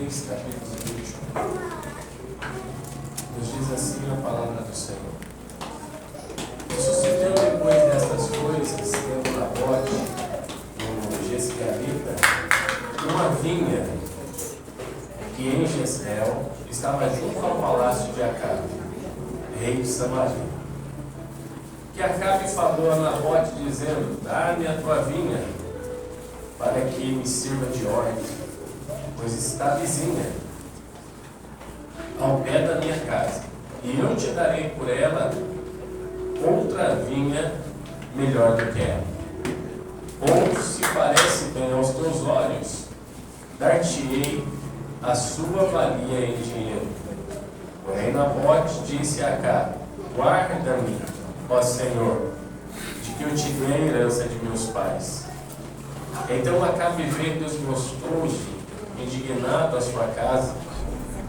3, capítulo 21. Nos diz assim a palavra do Senhor. Sucedeu depois destas coisas, tendo Nabote, o Jesreelita, uma vinha que em Jezreel estava junto ao palácio de Acabe, rei de Samaria. Que Acabe falou a Nabote, dizendo: dá-me a tua vinha, para que me sirva de ordem, pois está vizinha ao pé da minha casa, e eu te darei por ela outra vinha melhor do que ela. Ou, se parece bem aos teus olhos, dar-te-ei a sua valia em dinheiro. Porém, Nabote disse a Acabe: guarda-me, ó Senhor, de que eu te dei a herança de meus pais. Então Acabe veio desgostoso, indignado à sua casa,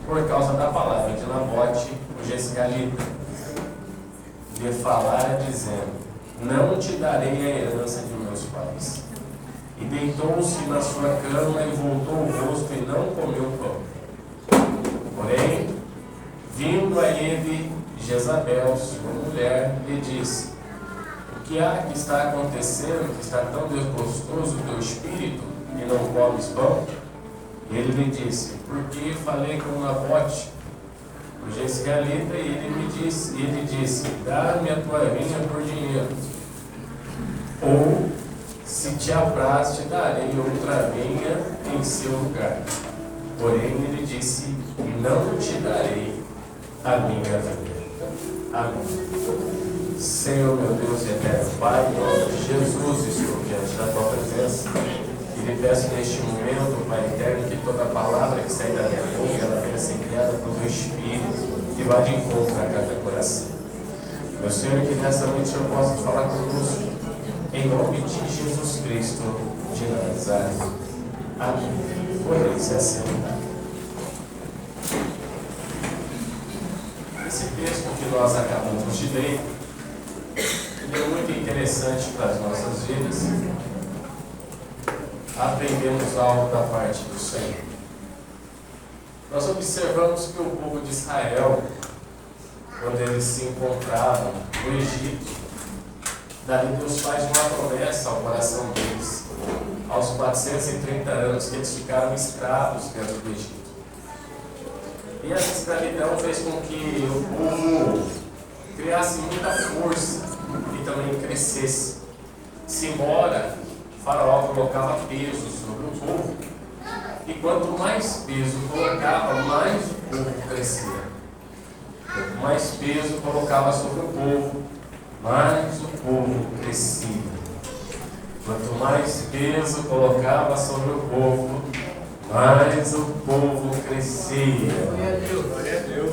por causa da palavra de Nabote, o Jesreelita, lhe falara dizendo: não te darei a herança de meus pais. E deitou-se na sua cama e voltou o rosto e não comeu pão. Porém, vindo a ele Jezabel, sua mulher, lhe disse: o que há que está acontecendo, que está tão desgostoso o teu espírito e não comes pão? E ele lhe disse: porque falei com Nabote, o Jesreelita, e ele disse: dá-me a tua vinha por dinheiro, ou, se te apraz, te darei outra vinha em seu lugar. Porém ele disse: não te darei a minha vinha. Amém. Senhor, meu Deus e eterno Pai, em nome de Jesus, estou diante da tua presença e lhe peço neste momento, Pai eterno, que toda palavra que sair da minha boca, ela venha ser criada pelo teu Espírito e vá de encontro a cada coração. Meu Senhor, que nesta noite o Senhor possa falar conosco, em nome de Jesus Cristo de Nazaré. Amém. Podem se assentar. Esse texto que nós acabamos de ler é muito interessante para as nossas vidas. Aprendemos algo da parte do Senhor. Nós observamos que o povo de Israel, quando eles se encontravam no Egito, dali Deus faz uma promessa ao coração deles, aos 430 anos que eles ficaram escravos dentro do Egito. E essa escravidão fez com que o povo criasse muita força e também crescesse. Se embora o faraó colocava peso sobre o povo, e quanto mais peso colocava, mais o povo crescia. Quanto mais peso colocava sobre o povo, mais o povo crescia. Quanto mais peso colocava sobre o povo, mais o povo crescia.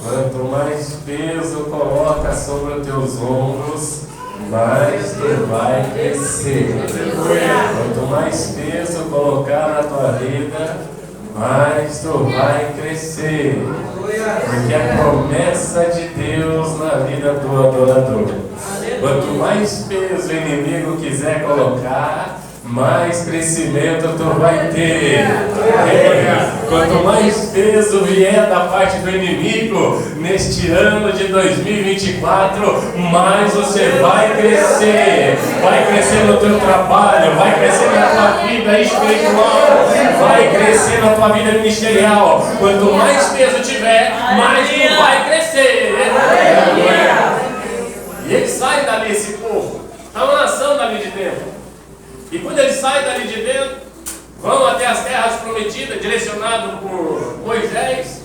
Quanto mais peso coloca sobre os teus ombros, mais tu vai crescer. Quanto mais peso colocar na tua vida, mais tu vai crescer. Porque a promessa de Deus na vida do adorador. Quanto mais peso o inimigo quiser colocar, mais crescimento tu vai ter. Quanto mais peso vier da parte do inimigo neste ano de 2024, mais você vai crescer. Vai crescer no teu trabalho, vai crescer na tua vida espiritual, vai crescer na tua vida ministerial. Quanto mais peso tiver, mais tu vai crescer. E ele sai dali, esse povo. Está uma nação dali de dentro. E quando eles saem dali de dentro, vão até as terras prometidas, direcionado por Moisés.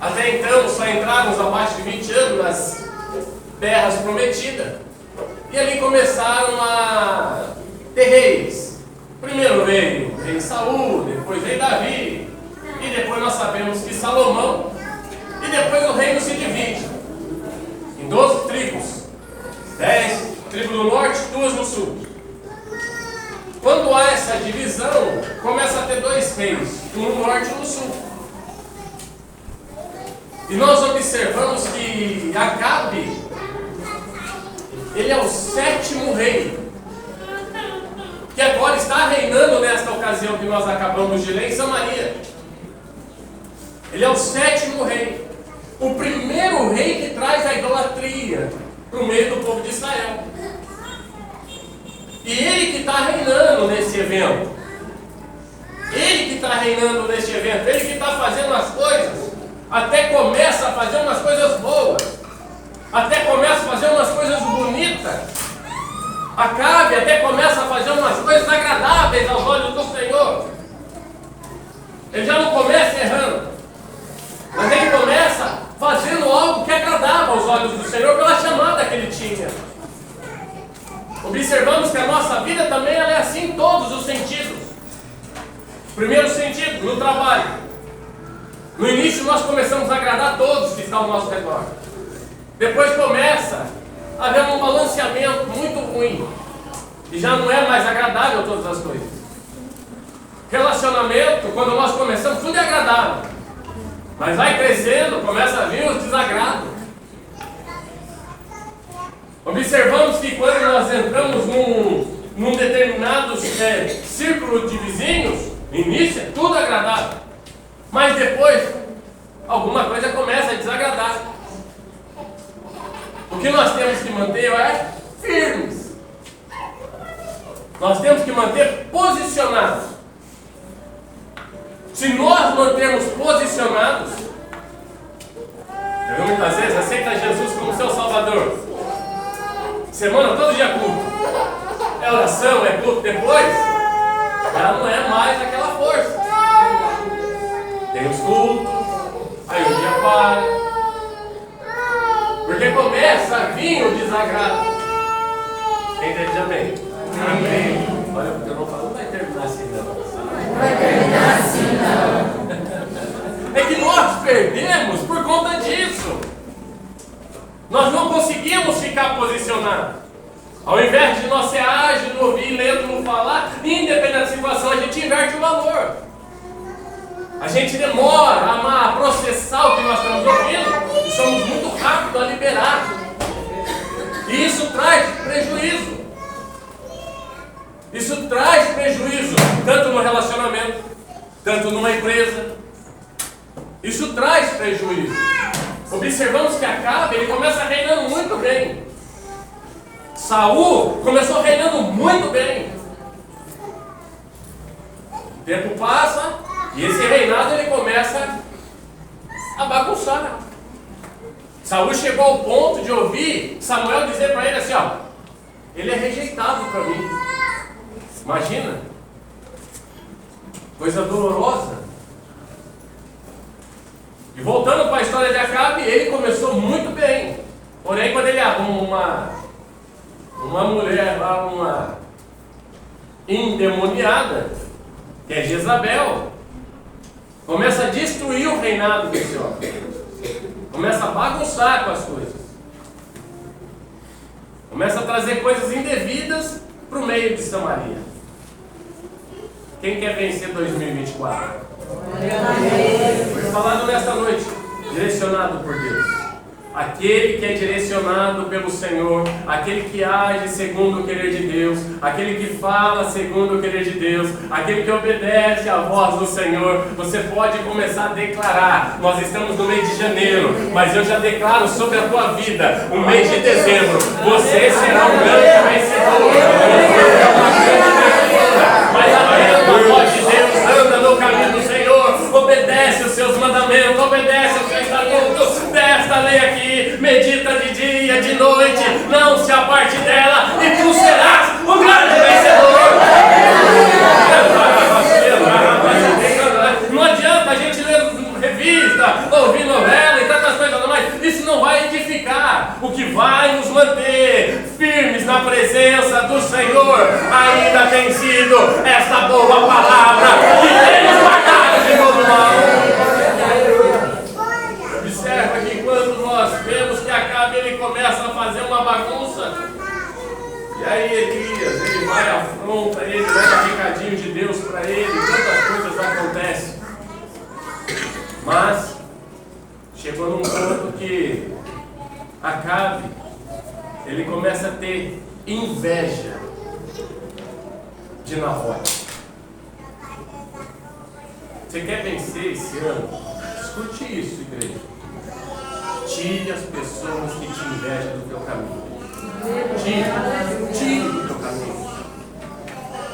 Até então só entraram abaixo de 20 anos nas terras prometidas. E ali começaram a ter reis. Primeiro veio o rei Saul, depois veio Davi. E depois nós sabemos que Salomão. E depois o reino se divide em 12 tribos. 10 tribos do norte, 2 no sul. Quando há essa divisão, começa a ter 2 reis, um no norte e um no sul. E nós observamos que Acabe, ele é o 7º rei, que agora está reinando nesta ocasião que nós acabamos de ler em Samaria. Ele é o 7º rei. O primeiro rei que traz a idolatria para o meio do povo de Israel. E ele que está reinando nesse evento. Ele que está reinando neste evento. Ele que está fazendo as coisas. Até começa a fazer umas coisas boas. Até começa a fazer umas coisas bonitas. Acabe até começa a fazer umas coisas agradáveis aos olhos do Senhor. Ele já não começa errando. Mas ele começa fazendo algo que é agradável aos olhos do Senhor pela chamada que ele tinha. Observamos que a nossa vida também ela é assim em todos os sentidos. Primeiro sentido, no trabalho. No início nós começamos a agradar todos que estão ao nosso redor. Depois começa a haver um balanceamento muito ruim. E já não é mais agradável todas as coisas. Relacionamento, quando nós começamos, tudo é agradável. Mas vai crescendo, começa a vir os desagrados. Observamos que quando nós entramos num determinado círculo de vizinhos, no início é tudo agradável. Mas depois, alguma coisa começa a desagradar. O que nós temos que manter é firmes. Nós temos que manter posicionados. Se nós mantermos posicionados, eu muitas vezes aceita Jesus como seu Salvador. Semana, todo dia culto. É oração, é culto. Depois, já não é mais aquela força. Tem os cultos, aí o dia para. Porque começa a vir o desagrado. Quem entende amém? Amém. Olha, eu não falo, não vai terminar assim não. Vai terminar assim não. É que nós perdemos por conta disso. Nós não conseguimos ficar posicionados. Ao invés de nós ser ágil no ouvir, lendo, no falar, independente da situação, a gente inverte o valor. A gente demora a processar o que nós estamos ouvindo e somos muito rápidos a liberar. E isso traz prejuízo. Isso traz prejuízo, tanto no relacionamento, tanto numa empresa. Isso traz prejuízo. Observamos que Acabe, ele começa reinando muito bem. Saul começou reinando muito bem. O tempo passa e esse reinado ele começa a bagunçar. Saul chegou ao ponto de ouvir Samuel dizer para ele assim, ó, ele é rejeitado para mim. Imagina, coisa dolorosa. E voltando para a história de Acabe, ele começou muito bem. Porém, quando ele arruma uma mulher lá, uma endemoniada, que é Jezabel, começa a destruir o reinado desse homem. Começa a bagunçar com as coisas. Começa a trazer coisas indevidas para o meio de Samaria. Quem quer vencer 2024? Foi falado nesta noite, direcionado por Deus. Aquele que é direcionado pelo Senhor, aquele que age segundo o querer de Deus, aquele que fala segundo o querer de Deus, aquele que obedece à voz do Senhor. Você pode começar a declarar. Nós estamos no mês de janeiro, mas eu já declaro sobre a tua vida o mês de dezembro. Você será um grande vencedor. Você será uma grande vencedora. Mas atenta a voz de Deus, anda no caminho do Senhor, obedece os seus mandamentos, obedece os seus estatutos desta lei aqui, medita de dia, de noite, não se aparte dela e tu serás o grande vencedor. Não adianta a gente ler revista, ouvir novela e tantas coisas mais, isso não vai edificar. O que vai nos manter firmes na presença do Senhor ainda tem sido esta boa palavra que tem nos guardado de todo mal. Observa que quando nós vemos que Acabe ele começa a fazer uma bagunça, e aí Elias, ele vai à afronta, ele leva recadinho de Deus para ele, tantas coisas acontecem. Mas chegou num ponto que Acabe, ele começa a ter inveja de Nabote. Você quer vencer esse ano? Escute isso, igreja. Tire as pessoas que te invejam do teu caminho. Tire do teu caminho.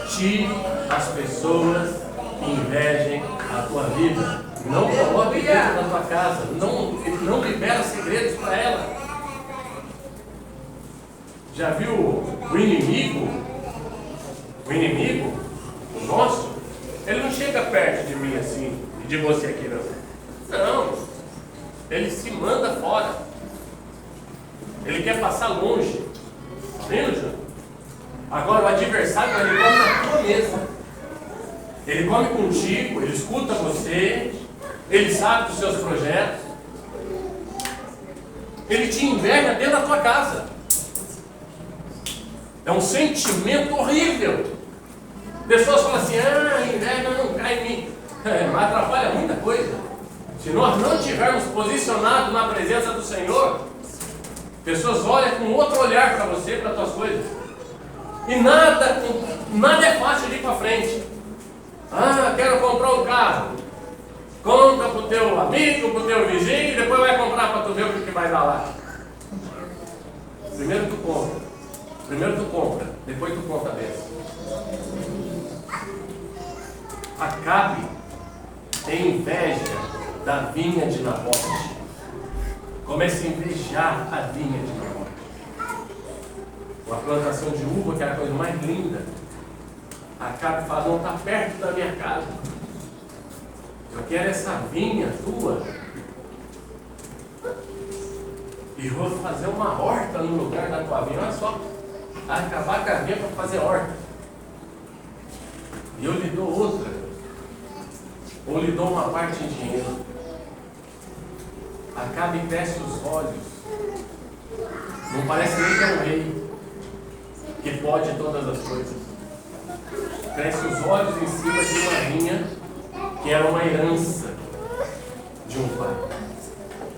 Tire as pessoas que invejem a tua vida. Não coloque dentro da tua casa. Não libera segredos para ela. Já viu o inimigo? O inimigo, o nosso, ele não chega perto de mim assim, e de você aqui não. Não. Ele se manda fora. Ele quer passar longe. Tá vendo, João? Agora o adversário, ele come na tua mesa. Ele come contigo, ele escuta você, ele sabe dos seus projetos. Ele te inveja dentro da tua casa. É um sentimento horrível. Pessoas falam assim, a inveja não cai em mim. Mas atrapalha muita coisa. Se nós não estivermos posicionados na presença do Senhor, pessoas olham com outro olhar para você, para as tuas coisas. E nada é fácil de ir para frente. Quero comprar um carro. Conta para o teu amigo, para o teu vizinho, e depois vai comprar para tu ver o que vai dar lá. Primeiro tu compra, depois tu conta dessa. Acabe tem inveja da vinha de Nabote. Comece a invejar a vinha de Nabote. Uma plantação de uva, que era a coisa mais linda. Acabe fala, não está perto da minha casa. Eu quero essa vinha tua. E vou fazer uma horta no lugar da tua vinha. Olha só. Acabar com a vinha para fazer horta. E eu lhe dou outra. Ou lhe dou uma parte em dinheiro. Acabe e cresce os olhos. Não parece nem que é um rei que pode todas as coisas. Cresce os olhos em cima de uma vinha que era uma herança de um pai.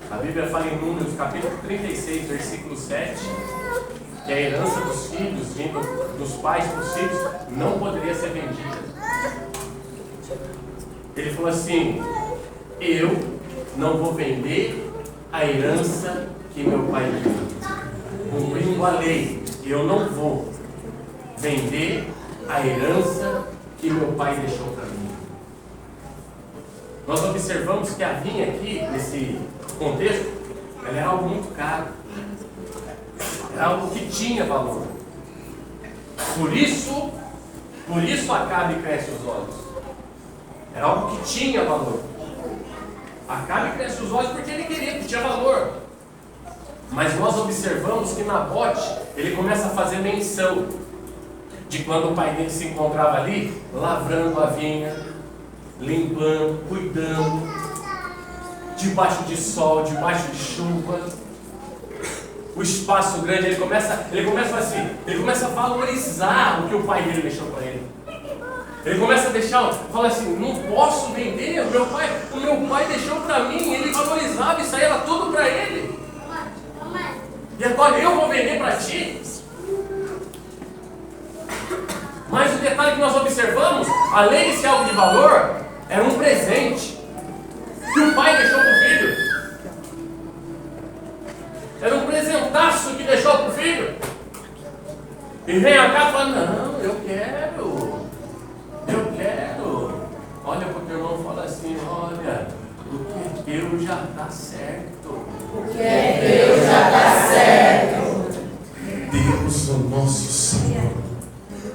A Bíblia fala em Números, capítulo 36, versículo 7, que a herança dos filhos, vindo dos pais para os filhos, não poderia ser vendida. Ele falou assim, eu não vou vender a herança que meu pai me deu. Cumprindo a lei, eu não vou vender a herança que meu pai deixou para mim. Nós observamos que a vinha aqui, nesse contexto, ela era algo muito caro. Era algo que tinha valor. Por isso Acabe cresce os olhos. Era algo que tinha valor. Acabe cresce os olhos porque ele queria, que tinha valor. Mas nós observamos que Nabote, ele começa a fazer menção de quando o pai dele se encontrava ali, lavrando a vinha, limpando, cuidando, debaixo de sol, debaixo de chuva. O espaço grande, ele começa a valorizar o que o pai dele deixou para ele. Ele começa a fala assim, não posso vender, o meu pai deixou para mim, ele valorizava, isso aí era tudo para ele. E agora eu vou vender para ti? Mas o detalhe que nós observamos, além de ser algo de valor, era um presente que o pai deixou para o filho. Era um presentaço que deixou para o filho. E vem a cá e fala, não, eu quero. Olha, porque o irmão fala assim, olha, o que é teu já está certo. O que é teu já está certo. Deus, o nosso Senhor,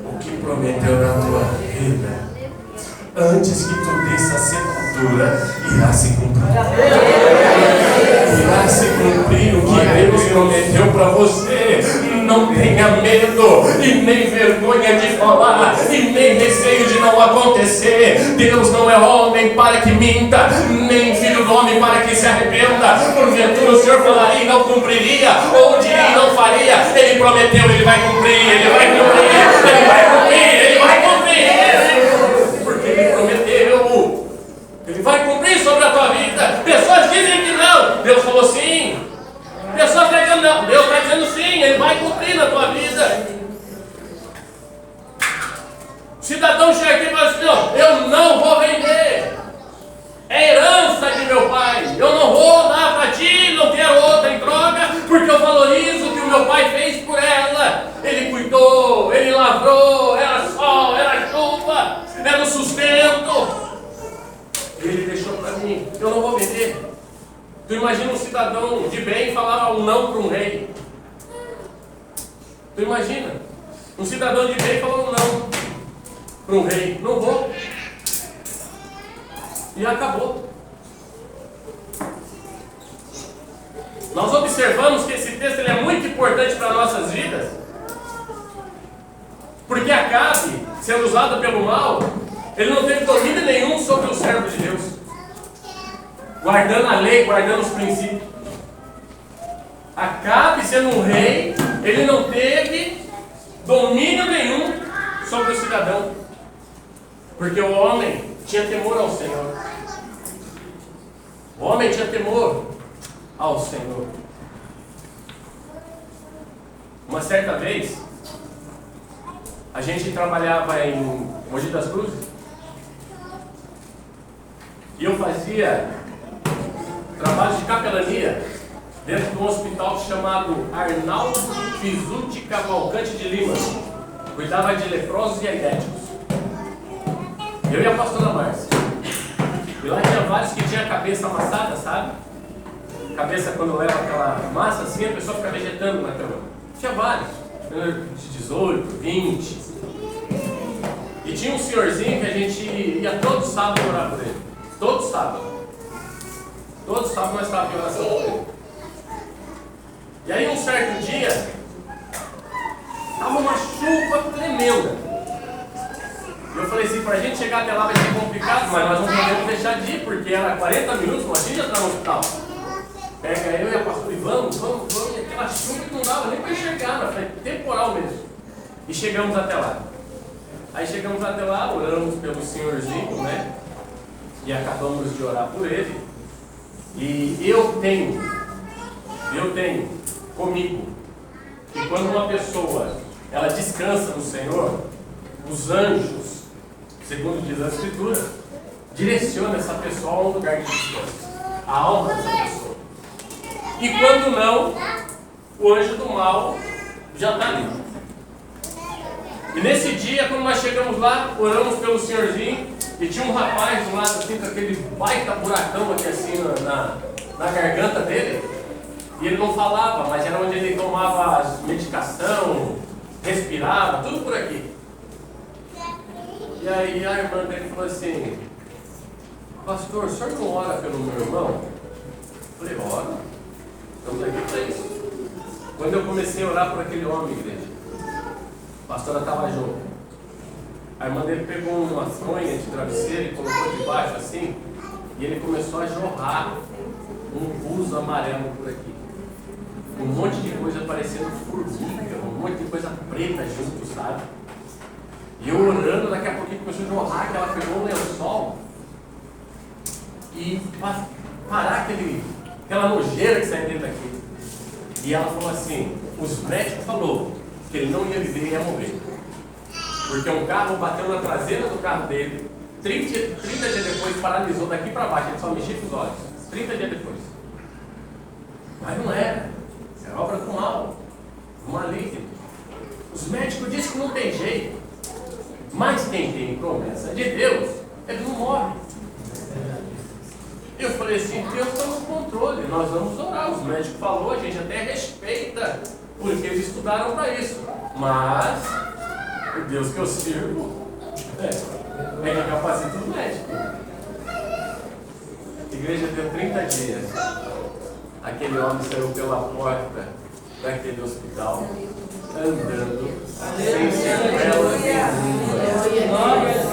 o que prometeu na tua vida, antes que tu desça a sepultura, irá se cumprir. Irá se cumprir o que Deus prometeu para você. Não tenha medo e nem vergonha de falar e nem receio de não acontecer. Deus não é homem para que minta, nem filho do homem para que se arrependa. Porventura o Senhor falaria e não cumpriria, ou diria e não faria. Ele prometeu, ele vai cumprir, ele vai cumprir, ele vai cumprir, ele vai cumprir. Porque ele prometeu. Ele vai cumprir sobre a tua vida. Pessoas dizem que não, Deus falou sim. Pessoas estão dizendo não, Deus está dizendo sim, ele vai cumprir na tua vida. O cidadão chega aqui e fala assim, eu não vou vender. É herança de meu pai. pai. Eu não vou dar para ti, não quero outra em troca, porque eu valorizo o que o meu pai fez por ela. Ele cuidou, ele lavrou, era sol, era chuva, era o sustento. Ele deixou para mim, eu não vou vender. Tu imagina um cidadão de bem falar um não para um rei. Tu imagina um cidadão de bem falar um não para um rei. Não vou. E acabou. Nós observamos que esse texto ele é muito importante para nossas vidas. Porque Acabe, sendo usado pelo mal, ele não teve domínio nenhum sobre o servo de Deus, guardando a lei, guardando os princípios. Acabe, sendo um rei, ele não teve domínio nenhum sobre o cidadão, porque o homem tinha temor ao Senhor. O homem tinha temor ao Senhor. Uma certa vez, a gente trabalhava em Mogi das Cruzes e eu fazia trabalho de capelania dentro de um hospital chamado Arnaldo Fisuti Cavalcante de Lima. Cuidava de leprosos e aidéticos. Eu e a pastora Márcia. E lá tinha vários que tinham a cabeça amassada, sabe? Cabeça, quando leva aquela massa assim, a pessoa fica vegetando na cama. Tinha vários, de 18, 20. E tinha um senhorzinho que a gente ia todo sábado orar por ele. Todo sábado. Todo sábado nós estávamos em oração por ele. E aí um certo dia, estava uma chuva tremenda. Eu falei assim, para a gente chegar até lá vai ser complicado, mas nós não podemos deixar de ir, porque era 40 minutos, mas a gente já está no hospital. Pega eu e a pastora e vamos, e aquela chuva que não dava nem para enxergar, mas foi temporal mesmo. E chegamos até lá. Aí chegamos até lá, oramos pelo senhorzinho, né? E acabamos de orar por ele. E eu tenho comigo que quando uma pessoa ela descansa no Senhor, os anjos, segundo diz a Escritura, direciona essa pessoa a um lugar de descanso, a alma dessa pessoa. E quando não, o anjo do mal já está ali. E nesse dia, quando nós chegamos lá, oramos pelo senhorzinho, e tinha um rapaz do lado assim, com aquele baita buracão aqui assim na garganta dele, e ele não falava, mas era onde ele tomava medicação, respirava, tudo por aqui. E aí a irmã dele falou assim: pastor, o senhor não ora pelo meu irmão? Eu falei, ora, estamos aqui para isso. Quando eu comecei a orar por aquele homem, igreja, a pastora estava junto. A irmã dele pegou uma fronha de travesseiro e colocou debaixo assim, e ele começou a jorrar um pus amarelo por aqui. Um monte de coisa parecendo formiga, um monte de coisa preta junto, sabe? E eu orando, daqui a pouquinho começou a jorrar, que ela pegou um lençol e parar aquela nojeira que sai dentro daqui. E ela falou assim, os médicos falaram que ele não ia viver e ia morrer. Porque um carro bateu na traseira do carro dele, 30 dias depois paralisou daqui para baixo, ele só mexia com os olhos. 30 dias depois. Mas não era obra do mal, do maligno. Os médicos dizem que não tem jeito, mas quem tem promessa de Deus, ele não morre. Eu falei assim, Deus está no controle, nós vamos orar. Os médicos falaram, a gente até respeita, porque eles estudaram para isso. Mas o Deus que eu sirvo é que capacita os médicos. A igreja deu 30 dias. Aquele homem saiu pela porta daquele hospital, andando, sem sequelas nenhuma.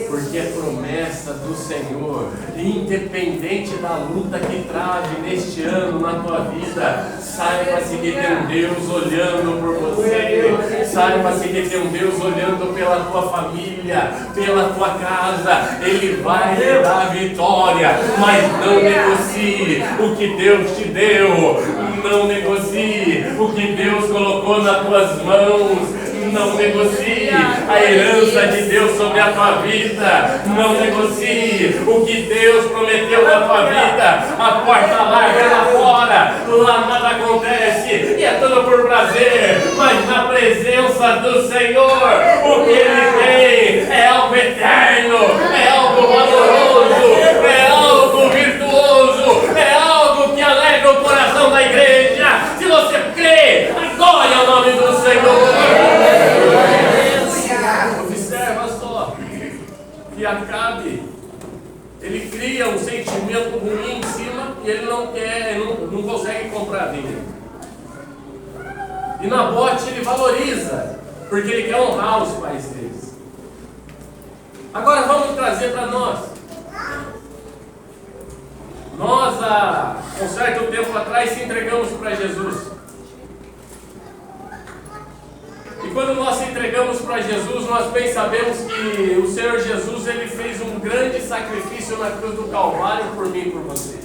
Porque é promessa do Senhor, independente da luta que trave neste ano na tua vida, saiba-se que tem um Deus olhando por você, saiba-se que tem um Deus olhando pela tua família, pela tua casa. Ele vai te dar vitória, mas não negocie o que Deus te deu, não negocie o que Deus colocou nas tuas mãos. Não negocie a herança de Deus sobre a tua vida. Não negocie o que Deus prometeu na tua vida. A porta larga lá fora, lá nada acontece e é tudo por prazer. Mas na presença do Senhor, o que Ele tem é algo eterno, é algo valoroso, é algo virtuoso, é algo que alegra o coração da igreja. Se você crê, adore ao nome do Senhor. Observa só que Acabe, ele cria um sentimento ruim em cima e ele não quer, não consegue comprar a vinha. E Nabote ele valoriza, porque ele quer honrar os pais deles. Agora vamos trazer para nós. Nós, há um certo tempo atrás, se entregamos para Jesus. E quando nós se entregamos para Jesus, nós bem sabemos que o Senhor Jesus ele fez um grande sacrifício na cruz do Calvário por mim e por você.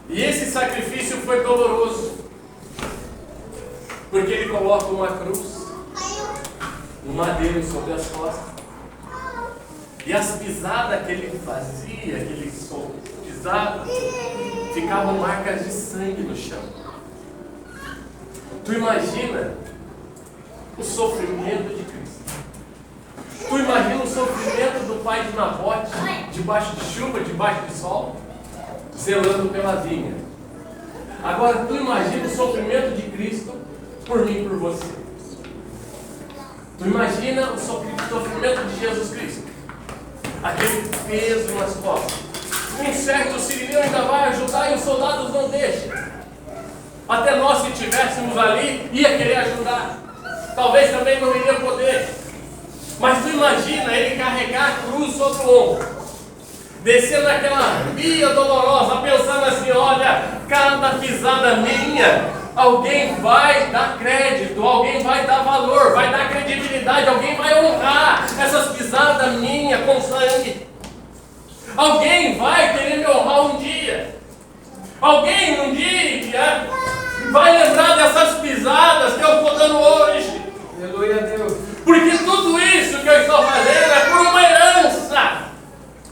E esse sacrifício foi doloroso, porque Ele coloca uma cruz, um madeiro sobre as costas, e as pisadas que Ele fazia, que Ele pisava, ficavam marcas de sangue no chão. Tu imagina o sofrimento de Cristo. Tu imagina o sofrimento do pai de Nabote, debaixo de chuva, debaixo de sol, zelando pela vinha. Agora tu imagina o sofrimento de Cristo por mim e por você. Tu imagina o sofrimento de Jesus Cristo, aquele peso nas costas. Um certo sirineu ainda vai ajudar e os soldados não deixam. Até nós, se estivéssemos ali, ia querer ajudar. Talvez também não iria poder. Mas tu imagina ele carregar a cruz sobre o ombro, descendo aquela via dolorosa, pensando assim: olha, cada pisada minha, alguém vai dar crédito, alguém vai dar valor, vai dar credibilidade, alguém vai honrar essas pisadas minhas com sangue. Alguém vai querer me honrar um dia. Alguém um dia vai lembrar dessas pisadas que eu estou dando hoje. Aleluia a Deus. Porque tudo isso que eu estou fazendo é por uma herança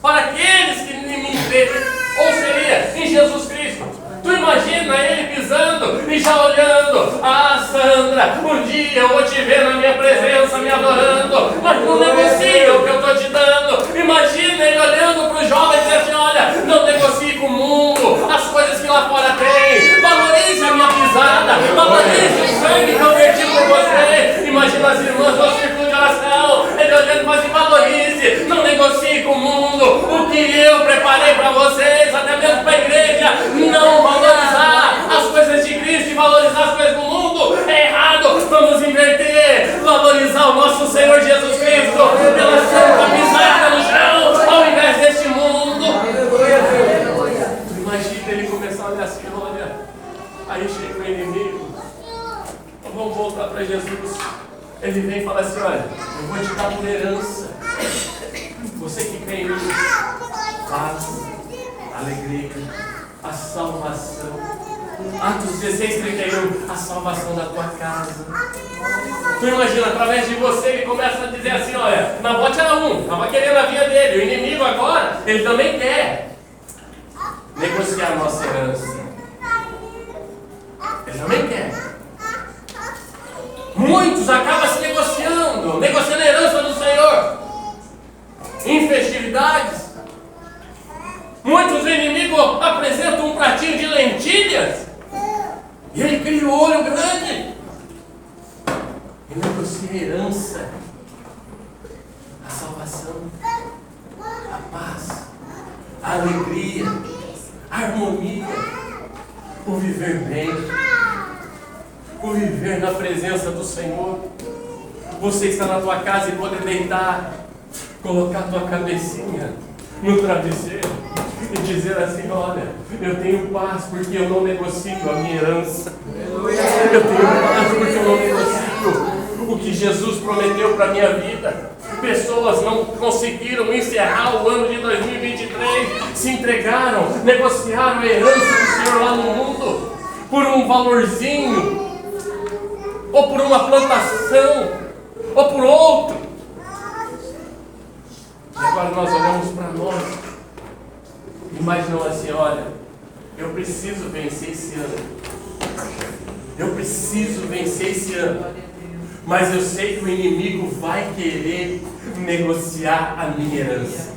para aqueles que me creem. Ou seria em Jesus Cristo. Tu imagina ele pisando e já olhando: ah, Sandra, um dia eu vou te ver na minha presença, me adorando, mas não negocia o que eu estou te dando. Imagina ele olhando para o jovem e dizendo assim: olha, não negocie com o mundo, as coisas que lá fora tem, valorize a minha pisada, valorize o sangue que eu verti por você. Imagina as irmãs do círculo de oração, ele olhando e falando assim: valorize, não negocie com o mundo, o que eu preparei para vocês, até mesmo para a igreja. Não valorizar as coisas de Cristo e valorizar as coisas do mundo é errado. Vamos inverter, valorizar o nosso Senhor Jesus Cristo pela santa pisada no chão, ao invés deste mundo. Imagina ele começar a olhar assim: olha, aí chega o inimigo, vamos voltar para Jesus. Ele vem e fala assim: olha, eu vou te dar por herança, você que crê em mim, paz, alegria, a salvação. Atos 16:31, a salvação da tua casa. Tu imagina, através de você ele começa a dizer assim: olha, Nabote era um, estava querendo a vinha dele, o inimigo agora, ele também quer negociar a nossa herança. Ele também quer. Muitos acabam se negociando a herança do Senhor em festividades. Muitos inimigos apresentam um pratinho de lentilhas e ele cria o olho grande e negocia a herança, a salvação, a paz, a alegria, a harmonia, o viver bem, o viver na presença do Senhor. Você está na tua casa e pode deitar, colocar tua cabecinha no travesseiro e dizer assim: olha, eu tenho paz porque eu não negocio a minha herança. Eu tenho paz porque eu não negocio o que Jesus prometeu para a minha vida. Pessoas não conseguiram encerrar o ano de 2023, se entregaram, negociaram a herança do Senhor lá no mundo por um valorzinho. ou por uma plantação, ou por outro. E agora nós olhamos para nós, imaginamos assim, olha, eu preciso vencer esse ano. Eu preciso vencer esse ano. Mas eu sei que o inimigo vai querer negociar a minha herança.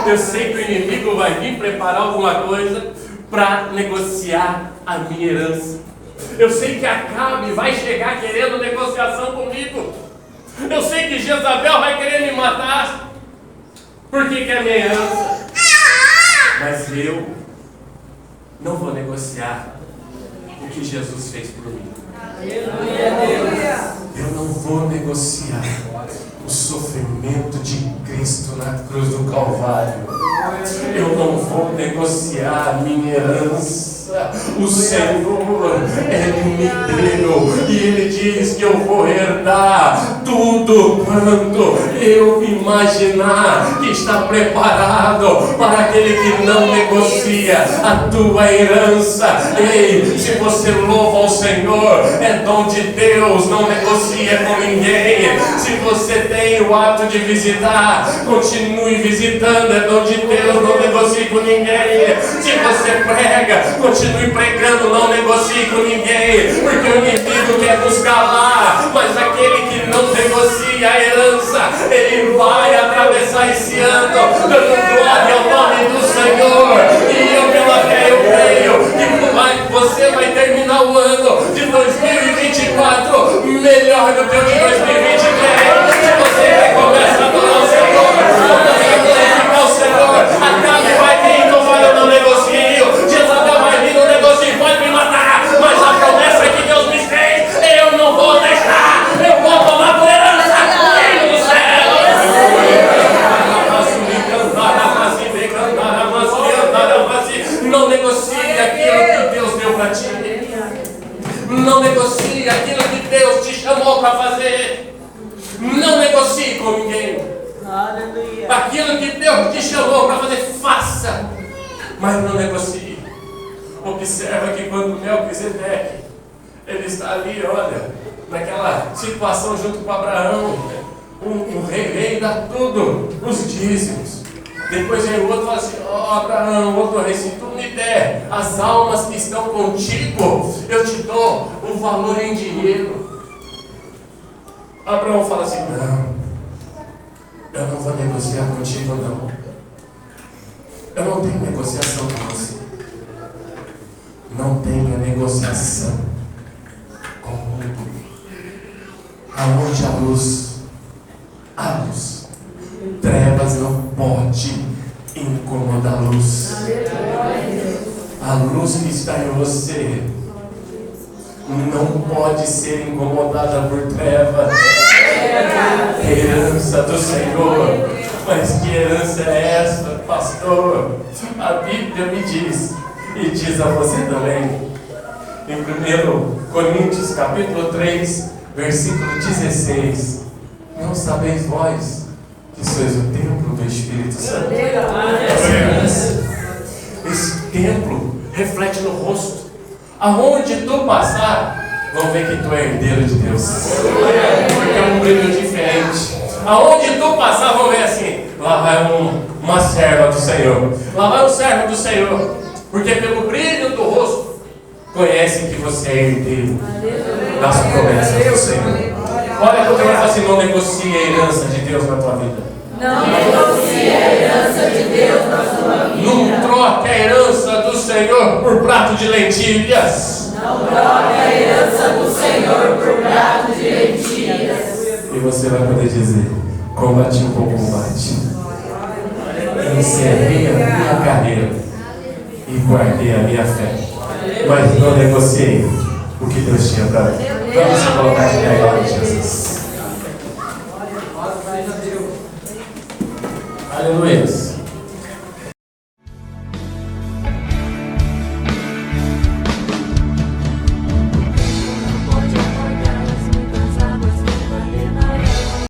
Eu sei que o inimigo vai vir preparar alguma coisa para negociar a minha herança. Eu sei que Acabe vai chegar querendo negociação comigo. Eu sei que Jezabel vai querer me matar. Porque que é minha herança? Mas eu não vou negociar o que Jesus fez por mim. Eu não vou negociar o sofrimento de Cristo na cruz do Calvário. Eu não vou negociar a minha herança. O Senhor, Ele me deu, e Ele diz que eu vou herdar tudo quanto eu imaginar que está preparado para aquele que não negocia a tua herança. Ei, se você louva ao Senhor, é dom de Deus, não negocia com ninguém. Se você tem o hábito de visitar, continue visitando, é dom de Deus, não negocie com ninguém. Se você prega, continue pregando, não negocie com ninguém, porque o inimigo quer nos calar, mas aquele que não negocia a herança, ele vai atravessar esse ano, dando glória ao nome do Senhor. E eu, pela fé, eu creio que você vai terminar o ano de 2024 melhor do que o de 2023. Se você recomeça a adorar o Senhor, você glorificar o Senhor, Acabe vai vir, então fala, eu não negocio. Jezabel vai vir, não negocio, pode me matar, mas a promessa que Deus me fez, eu não vou deixar, eu vou tomar por herança, reino do céu. Não negocie aquilo que Deus deu para ti. Não negocie aquilo que Deus te chamou para fazer. Não negocie com ninguém. Aleluia. Aquilo que Deus te chamou para fazer, faça. Mas não negocie. Observa que quando Melquisedeque, ele está ali, olha, naquela situação junto com Abraão, o rei dá tudo, os dízimos. Depois vem o outro e fala assim, Abraão, outro rei, se tu me der as almas que estão contigo, eu te dou o valor em dinheiro. Abraão fala assim, não, eu não vou negociar contigo não. Eu não tenho negociação com você. Não tenha negociação com o mundo. Aonde há luz, trevas não pode incomodar a luz. A luz que está em você não pode ser incomodada por trevas. Herança do Senhor. Mas que herança é essa, pastor? A Bíblia me diz, e diz a você também, em 1 Coríntios capítulo 3, versículo 16: não sabeis vós que sois o templo do Espírito Santo? Esse templo reflete no rosto. Aonde tu passar, vão ver que tu é herdeiro de Deus, porque é um brilho diferente. Aonde tu passar, vão ver assim, lá vai uma serva do Senhor, lá vai um servo do Senhor, porque pelo brilho do rosto conhecem que você é herdeiro das promessas do Senhor. Olha como ele fala assim, não negocie a herança de Deus na tua vida. Não negocie a herança de Deus na sua vida. Não troque a herança do Senhor por prato de lentilhas. Não troque a herança do Senhor por prato de lentilhas. E você vai poder dizer, combati um bom combate, encerrei a minha carreira e guardei a minha fé, mas não negociei o que Deus tinha para mim. Vamos se colocar de pé agora, Jesus. Aleluia.